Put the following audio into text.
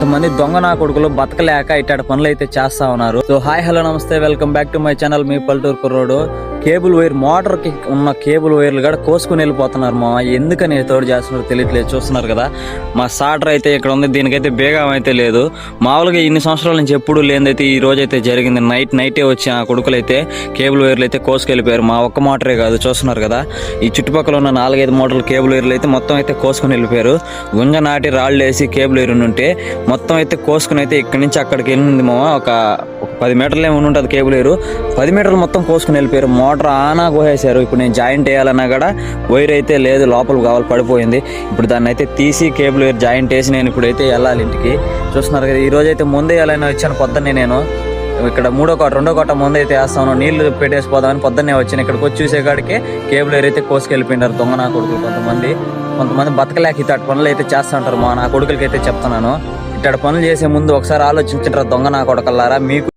కొంతమంది దొంగ నా కొడుకులు బతకలేక ఇట్లాంటి పనులు అయితే చేస్తా ఉన్నారు. సో హాయ్ హలో నమస్తే, welcome back to my channel, మీ పల్లెటూరు కుర్రోడు. కేబుల్ వైర్, మోటార్ కి ఉన్న కేబుల్ వైర్లు కూడా కోసుకుని వెళ్ళిపోతున్నారు. మా ఎందుకని తోడు చేస్తున్నారు తెలియట్లేదు. చూస్తున్నారు కదా, మా సాటర్ అయితే ఇక్కడ ఉంది. దీనికైతే బేగం అయితే లేదు. మామూలుగా ఇన్ని సంవత్సరాల నుంచి ఎప్పుడు లేనిదైతే ఈ రోజు అయితే జరిగింది. నైటే వచ్చి ఆ కొడుకులు అయితే కేబుల్ వైర్లు అయితే కోసుకెళ్ళిపోయారు. మా ఒక్క మోటరే కాదు, చూస్తున్నారు కదా, ఈ చుట్టుపక్కల ఉన్న 4-5 మోటార్లు కేబుల్ వైర్లు అయితే మొత్తం అయితే కోసుకుని వెళ్ళిపోయారు. గుంజ నాటి రాళ్ళు వేసి కేబుల్ వైర్ ఉంటే మొత్తం అయితే కోసుకుని అయితే ఇక్కడి నుంచి అక్కడికి వెళ్ళింది. మా ఒక 10 మీటర్లు ఏమి ఉంటుంది కేబుల్ వైరు. 10 మీటర్లు మొత్తం కోసుకుని వెళ్ళిపోయారు. మోటార్ ఆనా కోసేశారు. ఇప్పుడు నేను జాయింట్ వేయాలన్నా కూడా వైర్ అయితే లేదు, లోపల కావాలి పడిపోయింది. ఇప్పుడు దాన్ని అయితే తీసి కేబుల్ వైర్ జాయింట్ వేసి నేను ఇప్పుడైతే వెళ్ళాలి ఇంటికి. చూస్తున్నారు కదా, ఈ రోజు అయితే ముందే వెళ్ళాలని వచ్చాను. పొద్దున్నే నేను ఇక్కడ 2వ కోట ముందు అయితే వేస్తాను, నీళ్లు పెట్టేసిపోదామని పొద్దున్నే వచ్చాను. ఇక్కడికి వచ్చి చూసేకాడికి కేబుల్ వైర్ అయితే కోసుకెళ్ళిపోయినారు దొంగ నా కొడుకులు. కొంతమంది బతకలేక ఇట్లాంటి పనులు అయితే చేస్తూ ఉంటారు. మా నా కొడుకులకి అయితే చెప్తున్నాను, ఇట్లాంటి పనులు చేసే ముందు ఒకసారి ఆలోచించారు దొంగ నా కొడుకల్లారా. మీకు